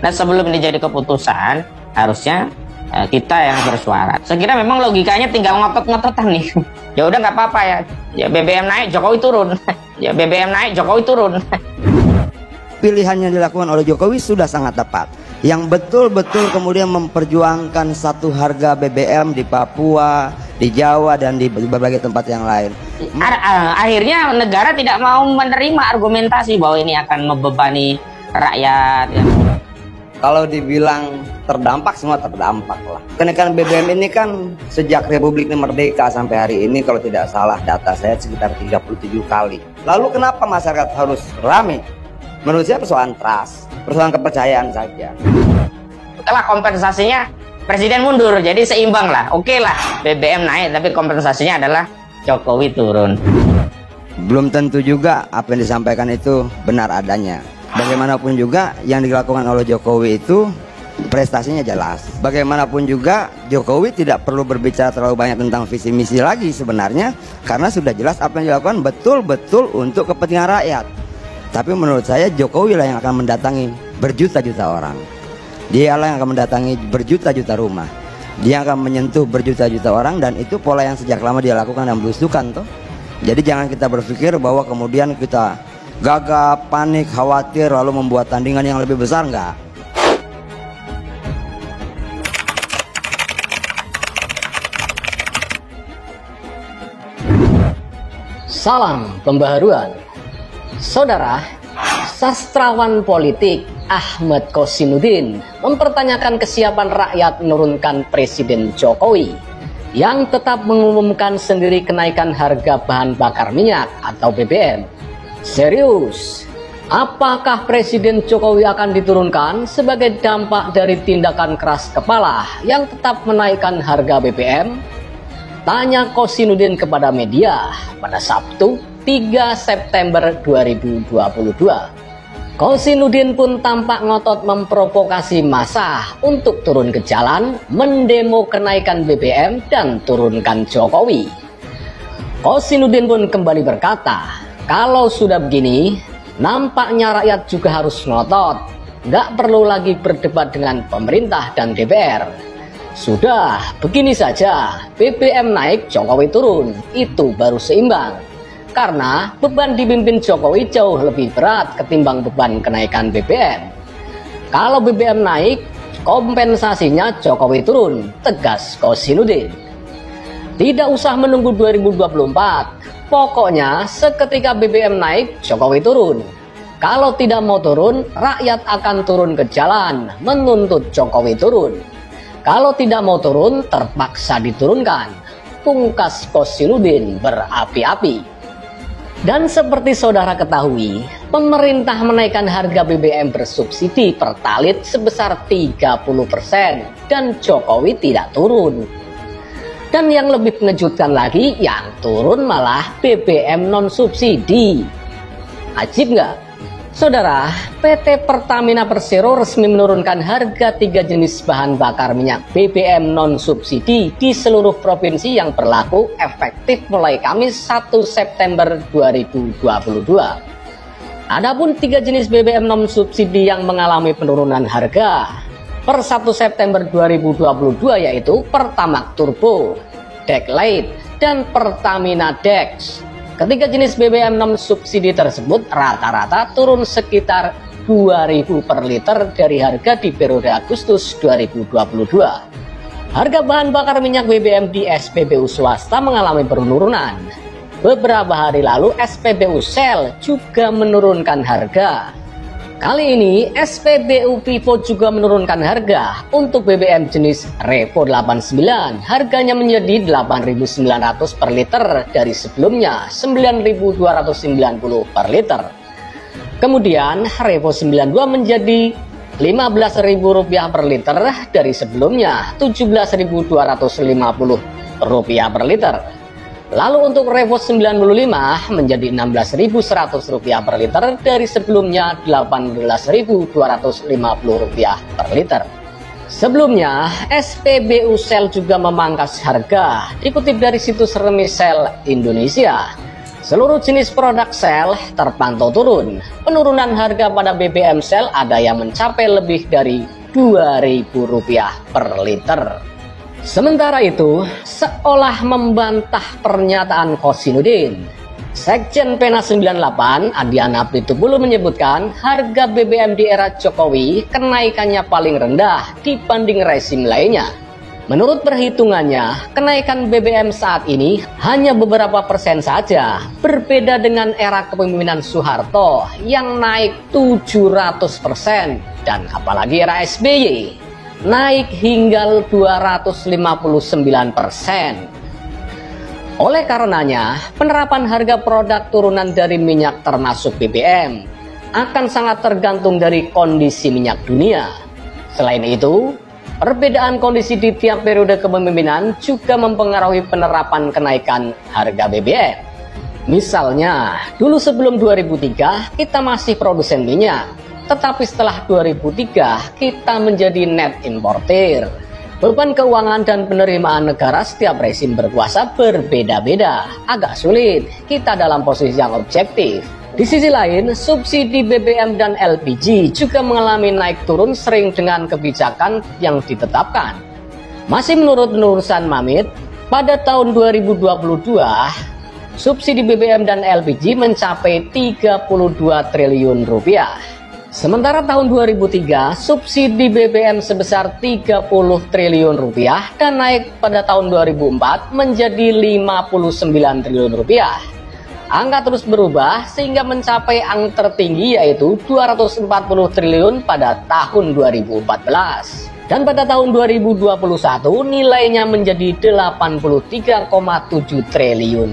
Nah, sebelum ini jadi keputusan, harusnya kita yang bersuara. Saya kira memang logikanya tinggal ngotot-ngototan nih. Ya udah nggak apa-apa ya. Ya BBM naik, Jokowi turun. Ya BBM naik, Jokowi turun. Pilihan yang dilakukan oleh Jokowi sudah sangat tepat. Yang betul-betul kemudian memperjuangkan satu harga BBM di Papua, di Jawa, dan di berbagai tempat yang lain. Akhirnya negara tidak mau menerima argumentasi bahwa ini akan membebani rakyat. Ya. Kalau dibilang terdampak, semua terdampak lah. Kenaikan BBM ini kan sejak Republik ini merdeka sampai hari ini, kalau tidak salah data saya sekitar 37 kali. Lalu kenapa masyarakat harus rame? Menurut saya persoalan trust, persoalan kepercayaan saja. Setelah kompensasinya Presiden mundur, jadi seimbang lah. Oke lah, BBM naik, tapi kompensasinya adalah Jokowi turun. Belum tentu juga apa yang disampaikan itu benar adanya. Bagaimanapun juga yang dilakukan oleh Jokowi itu prestasinya jelas. Bagaimanapun juga Jokowi tidak perlu berbicara terlalu banyak tentang visi misi lagi sebenarnya, karena sudah jelas apa yang dilakukan betul-betul untuk kepentingan rakyat. Tapi menurut saya Jokowi lah yang akan mendatangi berjuta-juta orang. Dia lah yang akan mendatangi berjuta-juta rumah. Dia akan menyentuh berjuta-juta orang, dan itu pola yang sejak lama dia lakukan dan belusukan toh. Jadi jangan kita berpikir bahwa kemudian kita gagap, panik, khawatir, lalu membuat tandingan yang lebih besar, enggak. Salam pembaharuan. Saudara, sastrawan politik Ahmad Kosinuddin mempertanyakan kesiapan rakyat menurunkan Presiden Jokowi yang tetap mengumumkan sendiri kenaikan harga bahan bakar minyak atau BBM. Serius, apakah Presiden Jokowi akan diturunkan sebagai dampak dari tindakan keras kepala yang tetap menaikkan harga BBM? Tanya Kosinuddin kepada media pada Sabtu 3 September 2022. Kosinuddin pun tampak ngotot memprovokasi massa untuk turun ke jalan, mendemo kenaikan BBM dan turunkan Jokowi. Kosinuddin pun kembali berkata, kalau sudah begini, nampaknya rakyat juga harus ngotot. Nggak perlu lagi berdebat dengan pemerintah dan DPR. Sudah, begini saja. BBM naik, Jokowi turun. Itu baru seimbang. Karena beban dipimpin Jokowi jauh lebih berat ketimbang beban kenaikan BBM. Kalau BBM naik, kompensasinya Jokowi turun, tegas Kosinuddin. Tidak usah menunggu 2024. Pokoknya seketika BBM naik, Jokowi turun. Kalau tidak mau turun, rakyat akan turun ke jalan menuntut Jokowi turun. Kalau tidak mau turun, terpaksa diturunkan. Pungkas Kosinuddin berapi-api. Dan seperti saudara ketahui, pemerintah menaikkan harga BBM bersubsidi Pertalite sebesar 30% dan Jokowi tidak turun. Dan yang lebih mengejutkan lagi, yang turun malah BBM non subsidi. Ajib nggak? Saudara, PT Pertamina Persero resmi menurunkan harga 3 jenis bahan bakar minyak BBM non subsidi di seluruh provinsi yang berlaku efektif mulai Kamis 1 September 2022. Adapun 3 jenis BBM non subsidi yang mengalami penurunan harga per 1 September 2022 yaitu Pertamax Turbo, Dex Lite, dan Pertamina Dex. Ketiga jenis BBM non subsidi tersebut rata-rata turun sekitar 2.000 per liter dari harga di periode Agustus 2022. Harga bahan bakar minyak BBM di SPBU swasta mengalami penurunan. Beberapa hari lalu SPBU Shell juga menurunkan harga. Kali ini SPBU Vivo juga menurunkan harga. Untuk BBM jenis Revo 89 harganya menjadi 8.900 per liter dari sebelumnya 9.290 per liter. Kemudian Revo 92 menjadi Rp15.000 per liter dari sebelumnya Rp17.250 per liter. Lalu untuk Revo 95 menjadi Rp16.100 per liter dari sebelumnya Rp18.250 per liter. Sebelumnya, SPBU Shell juga memangkas harga. Dikutip dari situs resmi Shell Indonesia, Seluruh jenis produk sel terpantau turun. Penurunan harga pada BBM sel ada yang mencapai lebih dari Rp2.000 per liter. Sementara itu, seolah membantah pernyataan Kosinudin, Sekjen Pena 98 Adiana Pitupulu menyebutkan harga BBM di era Jokowi kenaikannya paling rendah dibanding rezim lainnya. Menurut perhitungannya, kenaikan BBM saat ini hanya beberapa persen saja, berbeda dengan era kepemimpinan Soeharto yang naik 700% dan apalagi era SBY naik hingga 259%. Oleh karenanya, penerapan harga produk turunan dari minyak termasuk BBM akan sangat tergantung dari kondisi minyak dunia. Selain itu, perbedaan kondisi di tiap periode kepemimpinan juga mempengaruhi penerapan kenaikan harga BBM. Misalnya, dulu sebelum 2003 kita masih produsen minyak, tetapi setelah 2003 kita menjadi net importer. Beban keuangan dan penerimaan negara setiap rezim berkuasa berbeda-beda, agak sulit kita dalam posisi yang objektif. Di sisi lain, subsidi BBM dan LPG juga mengalami naik turun sering dengan kebijakan yang ditetapkan. Masih menurut penelusuran Mamit, pada tahun 2022, subsidi BBM dan LPG mencapai Rp32 triliun. Sementara tahun 2003, subsidi BBM sebesar Rp30 triliun dan naik pada tahun 2004 menjadi Rp59 triliun. Angka terus berubah sehingga mencapai angka tertinggi yaitu Rp240 triliun pada tahun 2014. Dan pada tahun 2021 nilainya menjadi Rp83,7 triliun.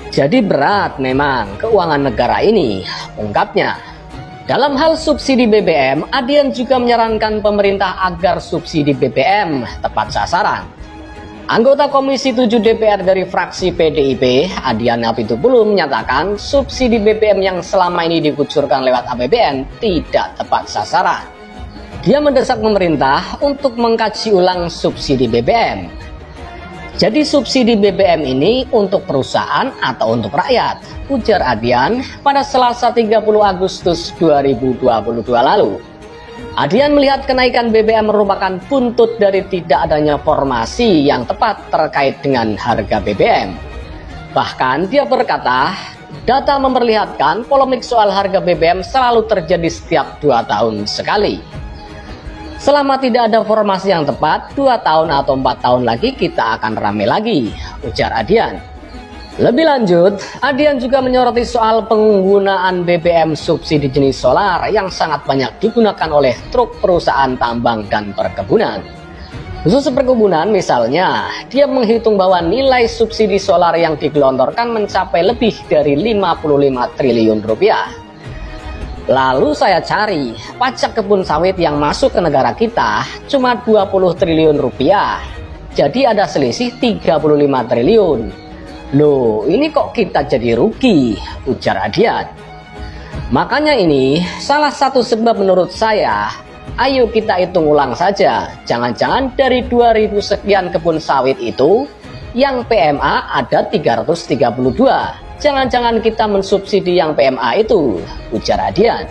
Jadi berat memang keuangan negara ini, ungkapnya. Dalam hal subsidi BBM, Adian juga menyarankan pemerintah agar subsidi BBM tepat sasaran. Anggota Komisi 7 DPR dari fraksi PDIP, Adiana Pitupulu menyatakan subsidi BBM yang selama ini dikucurkan lewat APBN tidak tepat sasaran. Dia mendesak pemerintah untuk mengkaji ulang subsidi BBM. Jadi subsidi BBM ini untuk perusahaan atau untuk rakyat, ujar Adian pada Selasa 30 Agustus 2022 lalu. Adian melihat kenaikan BBM merupakan buntut dari tidak adanya formasi yang tepat terkait dengan harga BBM. Bahkan dia berkata, data memperlihatkan polemik soal harga BBM selalu terjadi setiap 2 tahun sekali. Selama tidak ada formasi yang tepat, 2 tahun atau 4 tahun lagi kita akan ramai lagi, ujar Adian. Lebih lanjut, Adian juga menyoroti soal penggunaan BBM subsidi jenis solar yang sangat banyak digunakan oleh truk perusahaan tambang dan perkebunan. Khusus perkebunan misalnya, dia menghitung bahwa nilai subsidi solar yang digelontorkan mencapai lebih dari Rp55 triliun. Lalu saya cari, pajak kebun sawit yang masuk ke negara kita cuma Rp20 triliun. Jadi ada selisih Rp35 triliun. Loh, ini kok kita jadi rugi, ujar Adian. Makanya ini salah satu sebab menurut saya, ayo kita hitung ulang saja. Jangan-jangan dari 2000 sekian kebun sawit itu, yang PMA ada 332. Jangan-jangan kita mensubsidi yang PMA itu, ujar Adian.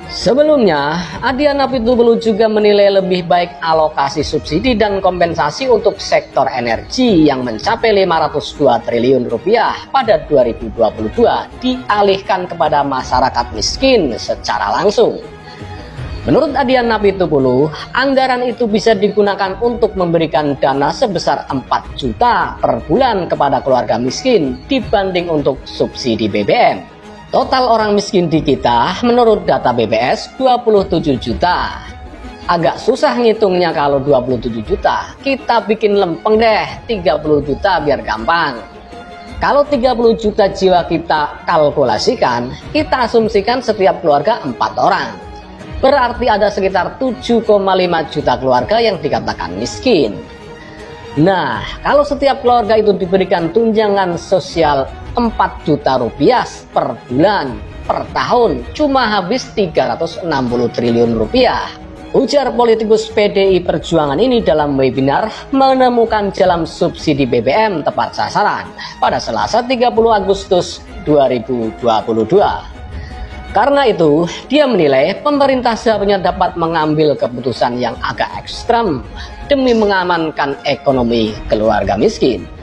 Sebelumnya, Adiana Pitupulu juga menilai lebih baik alokasi subsidi dan kompensasi untuk sektor energi yang mencapai Rp502 triliun pada 2022 dialihkan kepada masyarakat miskin secara langsung. Menurut Adiana Pitupulu, anggaran itu bisa digunakan untuk memberikan dana sebesar 4 juta per bulan kepada keluarga miskin dibanding untuk subsidi BBM. Total orang miskin di kita menurut data BPS 27 juta. Agak susah ngitungnya kalau 27 juta. Kita bikin lempeng deh 30 juta biar gampang. Kalau 30 juta jiwa kita kalkulasikan, kita asumsikan setiap keluarga 4 orang. Berarti ada sekitar 7,5 juta keluarga yang dikatakan miskin. Nah, kalau setiap keluarga itu diberikan tunjangan sosial Rp4 juta per bulan, per tahun, cuma habis Rp360 triliun. Ujar politikus PDI Perjuangan ini dalam webinar menemukan jalan subsidi BBM tepat sasaran pada Selasa 30 Agustus 2022. Karena itu, dia menilai pemerintah seharusnya dapat mengambil keputusan yang agak ekstrem demi mengamankan ekonomi keluarga miskin.